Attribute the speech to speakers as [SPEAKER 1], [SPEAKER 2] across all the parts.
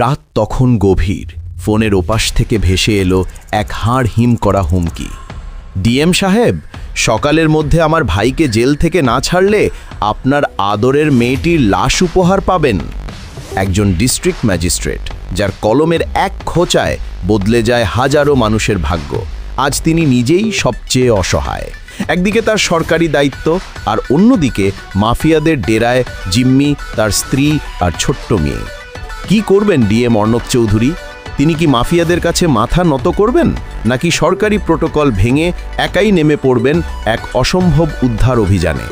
[SPEAKER 1] রাত তখন গভীর। ফোনের ওপাশ থেকে ভেসে এলো এক হাড় হিম করা হুমকি। ডিএম সাহেব, সকালের মধ্যে আমার ভাইকে জেল থেকে না ছাড়লে আপনার আদরের মেয়েটির লাশ উপহার পাবেন। একজন ডিস্ট্রিক্ট ম্যাজিস্ট্রেট, যার কলমের এক খোঁচায় বদলে যায় হাজারো মানুষের ভাগ্য, আজ তিনি নিজেই সবচেয়ে অসহায়। একদিকে তার সরকারি দায়িত্ব, আর অন্যদিকে মাফিয়াদের ডেরায় জিম্মি, তার স্ত্রী আর ছোট্ট মেয়ে। কি করবেন ডিএম অর্ণব চৌধুরী? তিনি কি মাফিয়াদের কাছে মাথা নত করবেন, নাকি সরকারি প্রোটোকল ভেঙে একাই নেমে পড়বেন এক অসম্ভব উদ্ধার অভিযানে?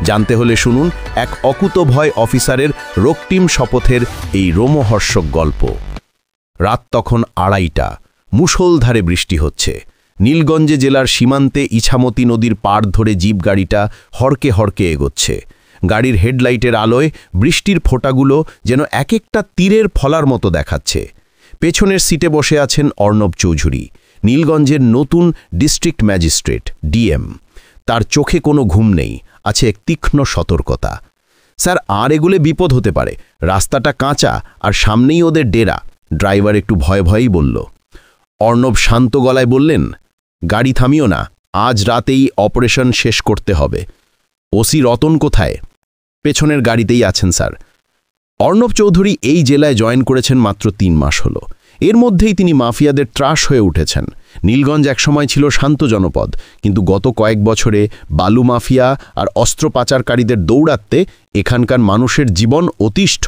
[SPEAKER 1] জানতে হলে শুনুন এক অকুতভয় অফিসারের রক্তিম শপথের এই রোমহর্ষক গল্প। রাত তখন 2:30টা। মুষলধারে বৃষ্টি হচ্ছে। নীলগঞ্জে জেলার সীমান্তে ইছামতি নদীর পাড় ধরে জিপ গাড়িটা হড়কে হড়কে এগোচ্ছে। গাড়ির হেডলাইটের আলোয় বৃষ্টির ফোঁটাগুলো যেন এক একটা তীরের ফলার মতো দেখাচ্ছে। পেছনের সিটে বসে আছেন অর্ণব চৌধুরী, নীলগঞ্জের নতুন ডিস্ট্রিক্ট ম্যাজিস্ট্রেট, ডিএম। তার চোখে কোনো ঘুম নেই, আছে এক তীক্ষ্ণ সতর্কতা। স্যার, আর এগুলো বিপদ হতে পারে। রাস্তাটা কাঁচা আর সামনেই ওদের ডেরা। ড্রাইভার একটু ভয়ে ভয়েই বলল। অর্ণব শান্ত গলায় বললেন, গাড়ি থামিও না, আজ রাতেই অপারেশন শেষ করতে হবে। ওসি রতন কোথায়? পেছনের গাড়িতেই আছেন স্যার। অর্ণব চৌধুরী এই জেলায় জয়েন করেছেন মাত্র 3 মাস হলো। এর মধ্যেই তিনি মাফিয়াদের ত্রাস হয়ে উঠেছেন। নীলগঞ্জ একসময় ছিল শান্ত জনপদ, কিন্তু গত কয়েক বছরে বালু মাফিয়া আর অস্ত্র পাচারকারীদের দৌড়াতে এখানকার মানুষের জীবন অতিষ্ঠ।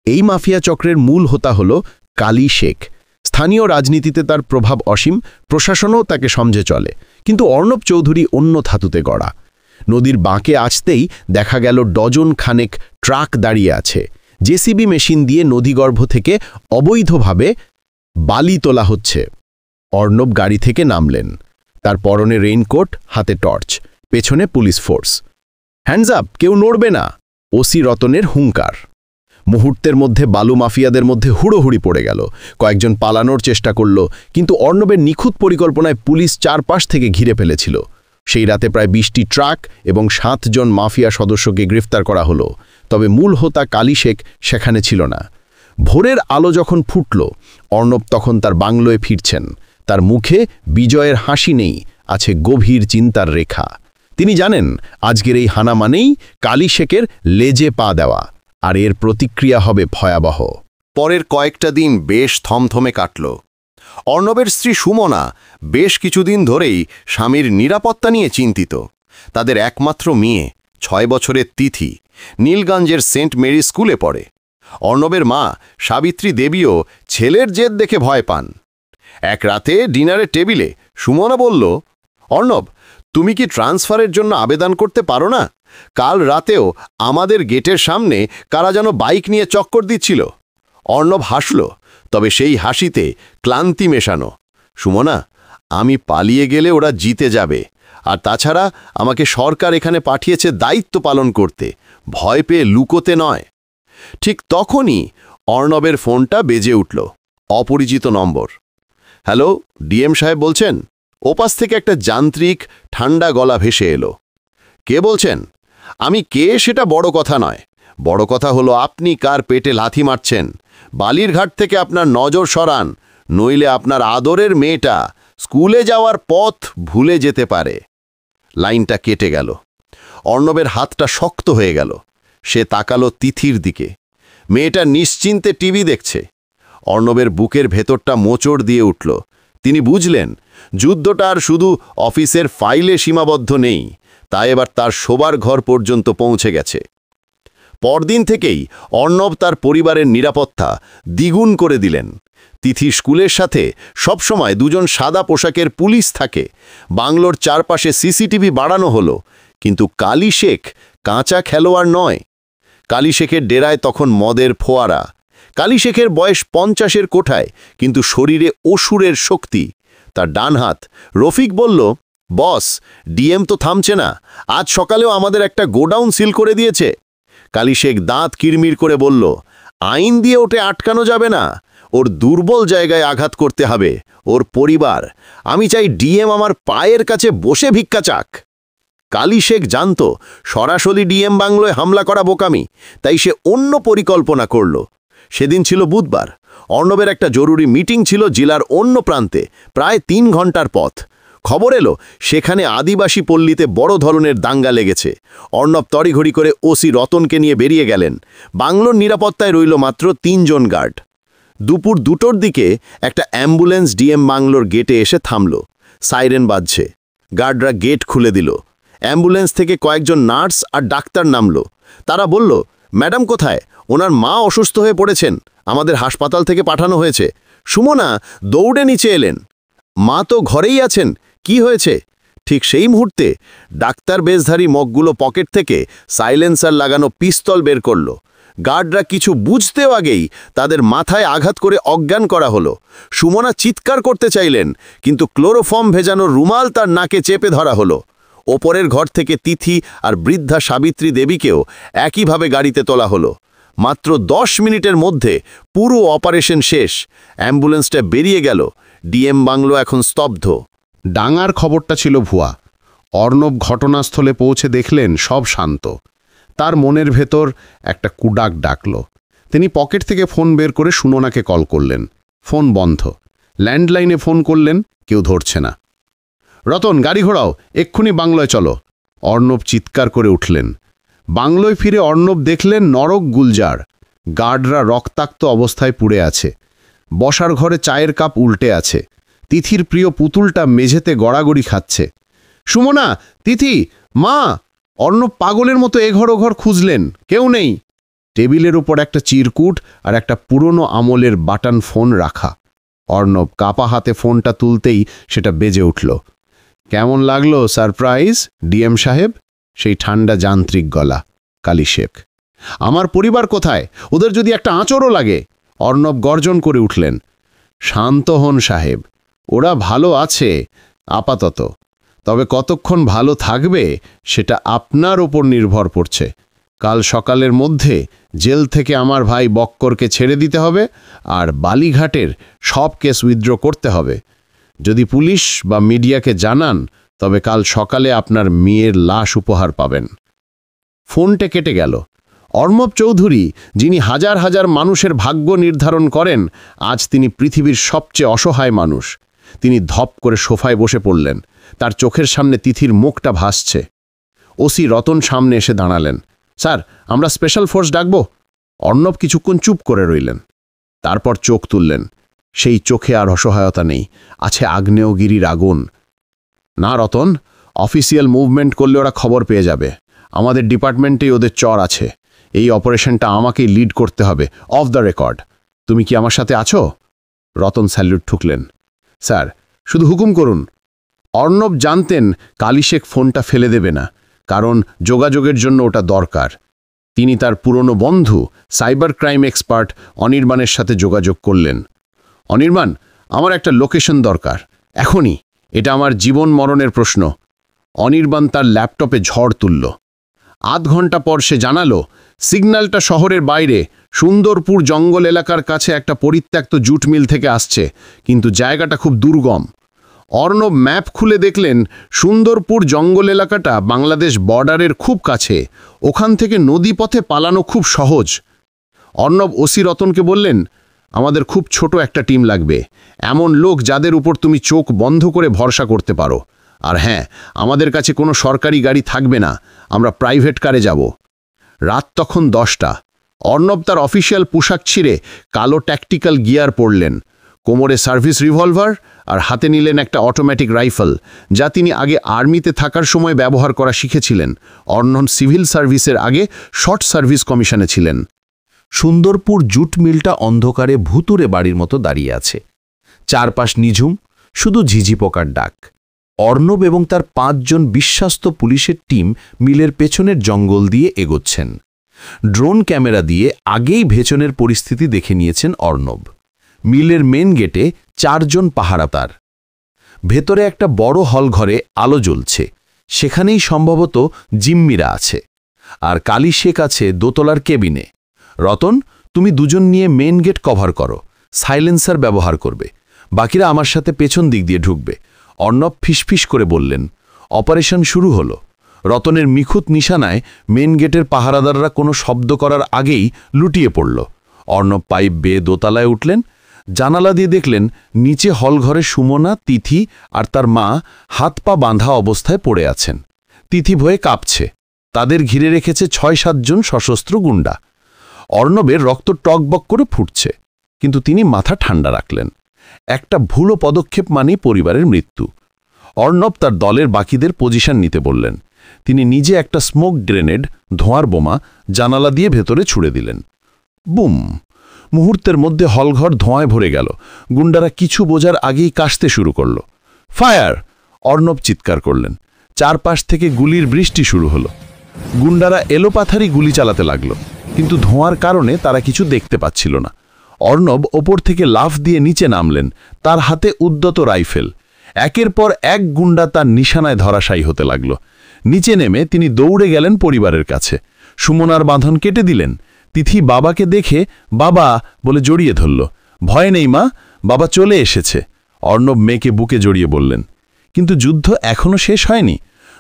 [SPEAKER 1] এই মাফিয়া চক্রের মূল হোতা হল কালী শেখ। স্থানীয় রাজনীতিতে তার প্রভাব অসীম, প্রশাসনও তাকে সমঝে চলে। কিন্তু অর্ণব চৌধুরী অন্য ধাতুতে গড়া। নদীর বাঁকে আসতেই দেখা গেল ডজন খানেক ট্রাক দাঁড়িয়ে আছে। জেসিবি মেশিন দিয়ে নদীগর্ভ থেকে অবৈধভাবে বালি তোলা হচ্ছে। অর্ণব গাড়ি থেকে নামলেন। তার পরনে রেইনকোট, হাতে টর্চ, পেছনে পুলিশ ফোর্স। হ্যান্ডস আপ, কেউ নড়বে না, ওসি রতনের হুঙ্কার। মুহূর্তের মধ্যে বালু মাফিয়াদের মধ্যে হুড়োহুড়ি পড়ে গেল। কয়েকজন পালানোর চেষ্টা করল, কিন্তু অর্ণবের নিখুঁত পরিকল্পনায় পুলিশ চারপাশ থেকে ঘিরে ফেলেছিল। সেই রাতে প্রায় 20টি ট্রাক এবং 7 জন মাফিয়া সদস্যকে গ্রেফতার করা হলো। তবে মূল হোতা কালী শেখ সেখানে ছিল না। ভোরের আলো যখন ফুটল, অর্ণব তখন তার বাংলোয় ফিরছেন। তার মুখে বিজয়ের হাসি নেই, আছে গভীর চিন্তার রেখা। তিনি জানেন, আজকের এই হানা মানেই কালী শেখের লেজে পা দেওয়া, আর এর প্রতিক্রিয়া হবে ভয়াবহ।
[SPEAKER 2] পরের কয়েকটা দিন বেশ থমথমে কাটল। অর্ণবের স্ত্রী সুমনা বেশ কিছুদিন ধরেই স্বামীর নিরাপত্তা নিয়ে চিন্তিত। তাদের একমাত্র মেয়ে, 6 বছরের তিথি, নীলগঞ্জের সেন্ট মেরি স্কুলে পড়ে। অর্ণবের মা সাবিত্রী দেবীও ছেলের জেদ দেখে ভয় পান। এক রাতে ডিনারের টেবিলে সুমনা বলল, অর্ণব, তুমি কি ট্রান্সফারের জন্য আবেদন করতে পারো না? কাল রাতেও আমাদের গেটের সামনে কারা যেন বাইক নিয়ে চক্কর দিচ্ছিল। অর্ণব হাসল, তবে সেই হাসিতে ক্লান্তি মেশানো। সুমনা, আমি পালিয়ে গেলে ওরা জিতে যাবে, আর তাছাড়া আমাকে সরকার এখানে পাঠিয়েছে দায়িত্ব পালন করতে, ভয় পেয়ে লুকোতে নয়। ঠিক তখনই অর্ণবের ফোনটা বেজে উঠল। অপরিচিত নম্বর। হ্যালো, ডিএম সাহেব বলছেন? ওপাশ থেকে একটা যান্ত্রিক ঠান্ডা গলা ভেসে এলো। কে বলছেন? আমি কে সেটা বড় কথা নয়, বড় কথা হলো আপনি কার পেটে লাথি মারছেন। বালির ঘাট থেকে আপনার নজর সরান, নইলে আপনার আদরের মেয়েটা স্কুলে যাওয়ার পথ ভুলে যেতে পারে। লাইনটা কেটে গেল। অর্ণবের হাতটা শক্ত হয়ে গেল। সে তাকালো তিথির দিকে। মেয়েটা নিশ্চিন্তে টিভি দেখছে। অর্ণবের বুকের ভেতরটা মোচড় দিয়ে উঠল। তিনি বুঝলেন, যুদ্ধটা আর শুধু অফিসের ফাইলে সীমাবদ্ধ নেই, তা এবার তার শোবার ঘর পর্যন্ত পৌঁছে গেছে। পরদিন থেকেই অর্ণব তার পরিবারের নিরাপত্তা দ্বিগুণ করে দিলেন। তিথি স্কুলের সাথে সবসময় 2 জন সাদা পোশাকের পুলিশ থাকে। বাংলোর চারপাশে সিসিটিভি বাড়ানো হলো, কিন্তু কালী শেখ কাঁচা খেলোয়াড় নয়। কালী শেখের ডেরায় তখন মদের ফোয়ারা। কালী শেখের বয়স 50-এর কোঠায়, কিন্তু শরীরে অসুরের শক্তি। তার ডান হাত রফিক বলল, বস, ডিএম তো থামছে না, আজ সকালেও আমাদের একটা গোডাউন সিল করে দিয়েছে। কালী শেখ দাঁত কিরমির করে বলল, আইন দিয়ে ওটা আটকানো যাবে না, ওর দুর্বল জায়গায় আঘাত করতে হবে, ওর পরিবার। আমি চাই ডিএম আমার পায়ের কাছে বসে ভিক্ষা চাক। কালী শেখ জানত সরাসরি ডিএম বাংলোয় হামলা করা বোকামি, তাই সে অন্য পরিকল্পনা করল। সেদিন ছিল বুধবার। অর্ণবের একটা জরুরি মিটিং ছিল জেলার অন্য প্রান্তে, প্রায় 3 ঘন্টার পথ। খবর এলো সেখানে আদিবাসী পল্লীতে বড় ধরনের দাঙ্গা লেগেছে। অর্ণব তড়িঘড়ি করে ওসি রতনকে নিয়ে বেরিয়ে গেলেন। বাংলোর নিরাপত্তায় রইল মাত্র 3 জন গার্ড। দুপুর 2টোর দিকে একটা অ্যাম্বুলেন্স ডিএম বাংলোর গেটে এসে থামল। সাইরেন বাজছে। গার্ডরা গেট খুলে দিল। অ্যাম্বুলেন্স থেকে কয়েকজন নার্স আর ডাক্তার নামল। তারা বলল, ম্যাডাম কোথায়? ওনার মা অসুস্থ হয়ে পড়েছেন, আমাদের হাসপাতাল থেকে পাঠানো হয়েছে। সুমনা দৌড়ে নিচে এলেন। মা তো ঘরেই আছেন, কি হয়েছে? ঠিক সেই মুহূর্তে ডাক্তার বেশধারী মগগুলো পকেট থেকে সাইলেন্সার লাগানো পিস্তল বের করল। গার্ডরা কিছু বুঝতেও আগেই তাদের মাথায় আঘাত করে অজ্ঞান করা হলো। সুমনা চিৎকার করতে চাইলেন, কিন্তু ক্লোরোফর্ম ভেজানো রুমাল তার নাকে চেপে ধরা হলো। ওপরের ঘর থেকে তিথি আর বৃদ্ধা সাবিত্রী দেবীকেও একইভাবে গাড়িতে তোলা হলো। মাত্র 10 মিনিটের মধ্যে পুরো অপারেশন শেষ। অ্যাম্বুলেন্সটা বেরিয়ে গেল। ডিএম বাংলো এখন স্তব্ধ।
[SPEAKER 3] ডাঙার খবরটা ছিল ভুয়া। অর্ণব ঘটনাস্থলে পৌঁছে দেখলেন সব শান্ত। তার মনের ভেতর একটা কুডাক ডাকল। তিনি পকেট থেকে ফোন বের করে সুমনাকে কল করলেন। ফোন বন্ধ। ল্যান্ডলাইনে ফোন করলেন, কেউ ধরছে না। রতন, গাড়ি ঘোড়াও, এক্ষুনি বাংলোয় চলো। অর্ণব চিৎকার করে উঠলেন। বাংলোয় ফিরে অর্ণব দেখলেন নরক গুলজার। গার্ডরা রক্তাক্ত অবস্থায় পুড়ে আছে। বসার ঘরে চায়ের কাপ উল্টে আছে। তিথির প্রিয় পুতুলটা মেঝেতে গড়াগড়ি খাচ্ছে। সুমনা, তিথি, মা! অর্ণব পাগলের মতো এঘর ওঘর খুঁজলেন, কেউ নেই। টেবিলের উপর একটা চিরকুট আর একটা পুরনো আমলের বাটন ফোন রাখা। অর্ণব কাপা হাতে ফোনটা তুলতেই সেটা বেজে উঠল। কেমন লাগলো সারপ্রাইজ, ডিএম সাহেব? সেই ঠান্ডা যান্ত্রিক গলা। কালী শেখ। আমার পরিবার কোথায়? ওদের যদি একটা আঁচড়ও লাগে। অর্ণব গর্জন করে উঠলেন। শান্ত হন সাহেব, ওরা ভালো আছে আপাতত, তবে কতক্ষণ ভালো থাকবে সেটা আপনার ওপর নির্ভর করছে। কাল সকালের মধ্যে জেল থেকে আমার ভাই বক্করকে ছেড়ে দিতে হবে আর বালিঘাটের সব কেস উইথড্র করতে হবে। যদি পুলিশ বা মিডিয়াকে জানান তবে কাল সকালে আপনার মেয়ের লাশ উপহার পাবেন। ফোনটা কেটে গেল। অর্ণব চৌধুরী, যিনি হাজার হাজার মানুষের ভাগ্য নির্ধারণ করেন, আজ তিনি পৃথিবীর সবচেয়ে অসহায় মানুষ। তিনি ধপ করে সোফায় বসে পড়লেন। তার চোখের সামনে তিথির মুখটা ভাসছে। ওসি রতন সামনে এসে দাঁড়ালেন। স্যার, আমরা স্পেশাল ফোর্স ডাকব? অর্ণব কিছুক্ষণ চুপ করে রইলেন। তারপর চোখ তুললেন। সেই চোখে আর অসহায়তা নেই, আছে আগ্নেয়গিরির আগুন। না রতন, অফিসিয়াল মুভমেন্ট করলে ওরা খবর পেয়ে যাবে। আমাদের ডিপার্টমেন্টেই ওদের চর আছে। এই অপারেশনটা আমাকেই লিড করতে হবে, অফ দ্য রেকর্ড। তুমি কি আমার সাথে আছো? রতন স্যালুট ঠুকলেন। স্যার, শুধু হুকুম করুন। অর্ণব জানতেন কালী শেখ ফোনটা ফেলে দেবে না, কারণ যোগাযোগের জন্য ওটা দরকার। তিনি তার পুরনো বন্ধু সাইবার ক্রাইম এক্সপার্ট অনির্বাণের সাথে যোগাযোগ করলেন। অনির্বাণ, আমার একটা লোকেশন দরকার, এখনই। এটা আমার জীবন মরণের প্রশ্ন। অনির্বাণ তার ল্যাপটপে ঝড় তুলল। আধ ঘন্টা পর সে জানালো, সিগন্যালটা শহরের বাইরে সুন্দরপুর জঙ্গল এলাকার কাছে একটা পরিত্যক্ত জুট মিল থেকে আসছে, কিন্তু জায়গাটা খুব দুর্গম। অর্ণব ম্যাপ খুলে দেখলেন সুন্দরপুর জঙ্গল এলাকাটা বাংলাদেশ বর্ডারের খুব কাছে। ওখান থেকে নদীপথে পালানো খুব সহজ। অর্ণব ওসি রতনকে বললেন, আমাদের খুব ছোট একটা টিম লাগবে, এমন লোক যাদের উপর তুমি চোখ বন্ধ করে ভরসা করতে পারো। আর হ্যাঁ, আমাদের কাছে কোনো সরকারি গাড়ি থাকবে না, আমরা প্রাইভেট কারে যাব। রাত তখন 10টা। অর্ণব তার অফিসিয়াল পোশাক ছিঁড়ে কালো ট্যাকটিক্যাল গিয়ার পরলেন। কোমরে সার্ভিস রিভলভার আর হাতে নিলেন একটা অটোমেটিক রাইফেল, যা তিনি আগে আর্মিতে থাকার সময় ব্যবহার করা শিখেছিলেন। অর্ণব সিভিল সার্ভিসের আগে শর্ট সার্ভিস কমিশনে ছিলেন।
[SPEAKER 1] সুন্দরপুর জুট মিলটা অন্ধকারে ভুতুরে বাড়ির মতো দাঁড়িয়ে আছে। চারপাশ নিঝুম, শুধু ঝিঝি পোকার ডাক। অর্ণব এবং তার 5 জন বিশ্বস্ত পুলিশের টিম মিলের পেছনের জঙ্গল দিয়ে এগোচ্ছেন। ড্রোন ক্যামেরা দিয়ে আগেই ভেতরের পরিস্থিতি দেখে নিয়েছেন অর্ণব। মিলের মেন গেটে 4 জন পাহারাদার। ভেতরে একটা বড় হল ঘরে আলো জ্বলছে, সেখানেই সম্ভবত জিম্মিরা আছে। আর কালী শেখ আছে দোতলার কেবিনে। রতন, তুমি দুজন নিয়ে মেন গেট কভার করো, সাইলেন্সার ব্যবহার করবে, বাকিরা আমার সাথে পেছন দিক দিয়ে ঢুকবে। অর্ণব ফিসফিস করে বললেন। অপারেশন শুরু হলো। রতনের নিখুঁত নিশানায় মেন গেটের পাহারাদাররা কোনো শব্দ করার আগেই লুটিয়ে পড়ল।
[SPEAKER 3] অর্ণব পাইপ বেয়ে দোতলায় উঠলেন। জানালা দিয়ে দেখলেন নিচে হলঘরে সুমনা, তিথি আর তার মা হাত পা বাঁধা অবস্থায় পড়ে আছেন। তিথি ভয়ে কাঁপছে। তাদের ঘিরে রেখেছে ৬-৭ জন সশস্ত্র গুন্ডা। অর্ণবের রক্ত টকবক করে ফুটছে, কিন্তু তিনি মাথা ঠান্ডা রাখলেন। একটা ভুলো পদক্ষেপ মানেই পরিবারের মৃত্যু। অর্ণব তার দলের বাকিদের পজিশন নিতে বললেন। তিনি নিজে একটা স্মোক গ্রেনেড, ধোঁয়ার বোমা জানালা দিয়ে ভেতরে ছুড়ে দিলেন। বুম! মুহূর্তের মধ্যে হলঘর ধোঁয়ায় ভরে গেল। গুন্ডারা কিছু বোঝার আগেই কাশতে শুরু করল। ফায়ার! অর্ণব চিৎকার করলেন। চারপাশ থেকে গুলির বৃষ্টি শুরু হলো। গুন্ডারা এলোপাথারি গুলি চালাতে লাগল, কিন্তু ধোঁয়ার কারণে তারা কিছু দেখতে পাচ্ছিল না। অর্ণব ওপর থেকে লাফ দিয়ে নিচে নামলেন, তার হাতে উদ্যত রাইফেল। একের পর এক গুন্ডা তার নিশানায় ধরাশায়ী হতে লাগল। নিচে নেমে তিনি দৌড়ে গেলেন পরিবারের কাছে। সুমনার বাঁধন কেটে দিলেন। তিথি বাবাকে দেখে বাবা বলে জড়িয়ে ধরল। ভয় নেই মা, বাবা চলে এসেছে, অর্ণব মেয়েকে বুকে জড়িয়ে বললেন। কিন্তু যুদ্ধ এখনো শেষ হয়নি।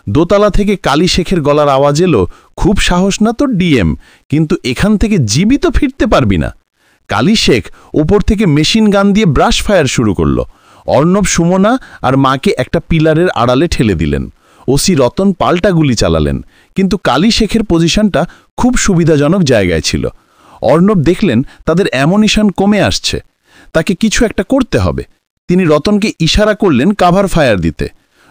[SPEAKER 3] দোতলা থেকে কালী শেখের গলার আওয়াজ এলো, খুব সাহস না তোর ডিএম, কিন্তু এখান থেকে জীবিত ফিরতে পারবি না। কালী শেখ ওপর থেকে মেশিন গান দিয়ে ব্রাশ ফায়ার শুরু করল। অর্ণব সুমনা আর মাকে একটা পিলারের আড়ালে ঠেলে দিলেন। ওসি রতন পাল্টা গুলি চালালেন, কিন্তু কালী শেখের পজিশনটা খুব সুবিধাজনক জায়গায় ছিল। অর্ণব দেখলেন তাদের অ্যামুনিশন কমে আসছে, তাকে কিছু একটা করতে হবে। তিনি রতনকে ইশারা করলেন কাভার ফায়ার দিতে।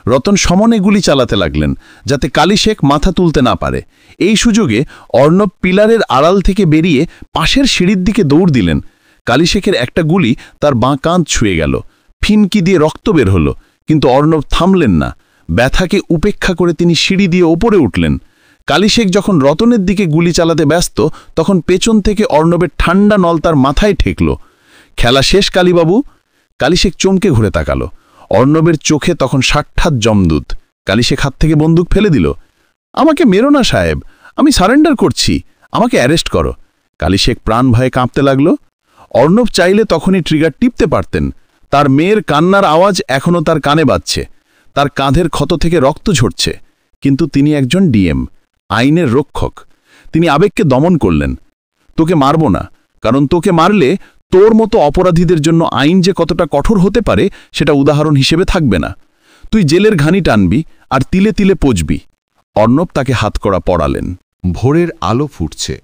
[SPEAKER 3] রতন সমনে গুলি চালাতে লাগলেন, যাতে কালী শেখ মাথা তুলতে না পারে। এই সুযোগে অর্ণব পিলারের আড়াল থেকে বেরিয়ে পাশের সিঁড়ির দিকে দৌড় দিলেন। কালী শেখের একটা গুলি তার বাঁ কাঁধ ছুঁয়ে গেল। ফিনকি দিয়ে রক্ত বের হলো, কিন্তু অর্ণব থামলেন না। ব্যথাকে উপেক্ষা করে তিনি সিঁড়ি দিয়ে ওপরে উঠলেন। কালী শেখ যখন রতনের দিকে গুলি চালাতে ব্যস্ত, তখন পেছন থেকে অর্ণবের ঠান্ডা নল তার মাথায় ঠেকল। খেলা শেষ কালীবাবু! কালী শেখ চমকে ঘুরে তাকালো। অর্ণবের চোখে তখন সাক্ষাৎ যমদূত। কালী শেখ হাত থেকে বন্দুক ফেলে দিল। আমাকে মেরো না সাহেব, আমি সারেন্ডার করছি, আমাকে অ্যারেস্ট করো। কালী শেখ প্রাণ ভয়ে কাঁপতে লাগল। অর্ণব চাইলে তখনই ট্রিগার টিপতে পারতেন। তার মেয়ের কান্নার আওয়াজ এখনও তার কানে বাজছে, তার কাঁধের ক্ষত থেকে রক্ত ঝরছে। কিন্তু তিনি একজন ডিএম, আইনের রক্ষক। তিনি আবেগকে দমন করলেন। তোকে মারব না, কারণ তোকে মারলে তোর মতো অপরাধীদের জন্য আইন যে কতটা কঠোর হতে পারে সেটা উদাহরণ হিসেবে থাকবে না। তুই জেলের ঘানি টানবি আর তিলে তিলে পচবি। অর্ণব তাকে হাতকড়া পড়ালেন।
[SPEAKER 4] ভোরের আলো ফুটছে।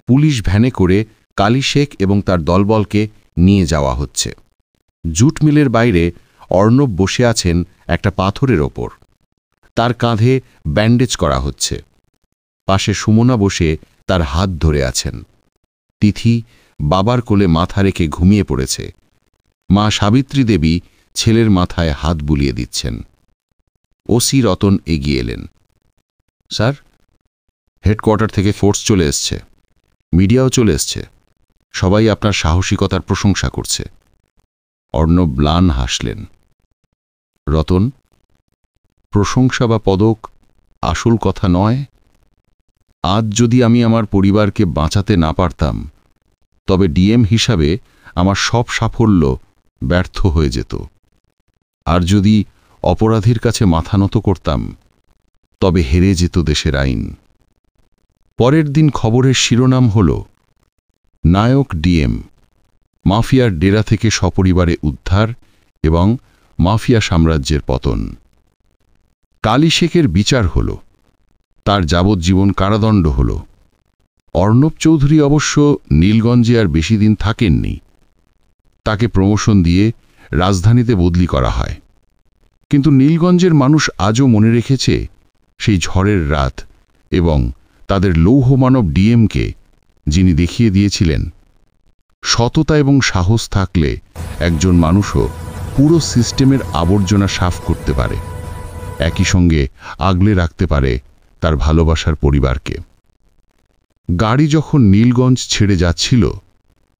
[SPEAKER 4] পুলিশ ভ্যানে করে কালী শেখ এবং তার দলবলকে নিয়ে যাওয়া হচ্ছে। জুট মিলের বাইরে অর্ণব বসে আছেন একটা পাথরের ওপর। তার কাঁধে ব্যান্ডেজ করা হচ্ছে। পাশে সুমনা বসে তার হাত ধরে আছেন। তিথি বাবার কোলে মাথা রেখে ঘুমিয়ে পড়েছে। মা সাবিত্রী দেবী ছেলের মাথায় হাত বুলিয়ে দিচ্ছেন। ওসি রতন এগিয়ে এলেন। স্যার, হেডকোয়ার্টার থেকে ফোর্স চলে এসছে, মিডিয়াও চলে এসছে, সবাই আপনার সাহসিকতার প্রশংসা করছে। অর্ণব ম্লান হাসলেন। রতন, প্রশংসা বা পদক আসল কথা নয়। আজ যদি আমি আমার পরিবারকে বাঁচাতে না পারতাম, তবে ডিএম হিসাবে আমার সব সাফল্য ব্যর্থ হয়ে যেত। আর যদি অপরাধীর কাছে মাথা নত করতাম, তবে হেরে যেত দেশের আইন। পরের দিন খবরের শিরোনাম হল, নায়ক ডিএম, মাফিয়ার ডেরা থেকে সপরিবারে উদ্ধার এবং মাফিয়া সাম্রাজ্যের পতন। কালী শেখের বিচার হল, তার যাবজ্জীবন কারাদণ্ড হল। অর্ণব চৌধুরী অবশ্য নীলগঞ্জে আর বেশি দিন থাকেননি। তাকে প্রমোশন দিয়ে রাজধানীতে বদলি করা হয়। কিন্তু নীলগঞ্জের মানুষ আজও মনে রেখেছে সেই ঝড়ের রাত এবং তাদের লৌহমানব ডিএমকে, যিনি দেখিয়ে দিয়েছিলেন সততা এবং সাহস থাকলে একজন মানুষও পুরো সিস্টেমের আবর্জনা সাফ করতে পারে, একই সঙ্গে আগলে রাখতে পারে তার ভালোবাসার পরিবারকে। গাড়ি যখন নীলগঞ্জ ছেড়ে যাচ্ছিল,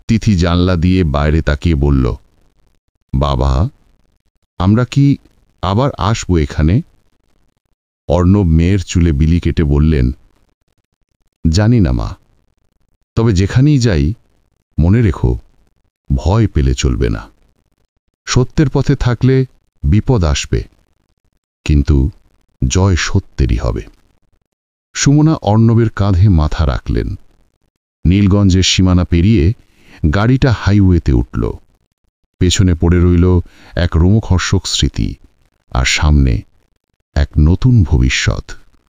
[SPEAKER 4] তিথি জানলা দিয়ে বাইরে তাকিয়ে বলল, বাবা, আমরা কি আবার আসবো এখানে? অর্ণব মেয়ের চুলে বিলি কেটে বললেন, জানি না মা, তবে যেখানেই যাই মনে রেখো, ভয় পেলে চলবে না। সত্যের পথে থাকলে বিপদ আসবে, কিন্তু জয় সত্যেরই হবে। সুমনা অর্ণবের কাঁধে মাথা রাখলেন। নীলগঞ্জের সীমানা পেরিয়ে গাড়িটা হাইওয়েতে উঠল। পেছনে পড়ে রইল এক রোমহর্ষক স্মৃতি, আর সামনে এক নতুন ভবিষ্যৎ।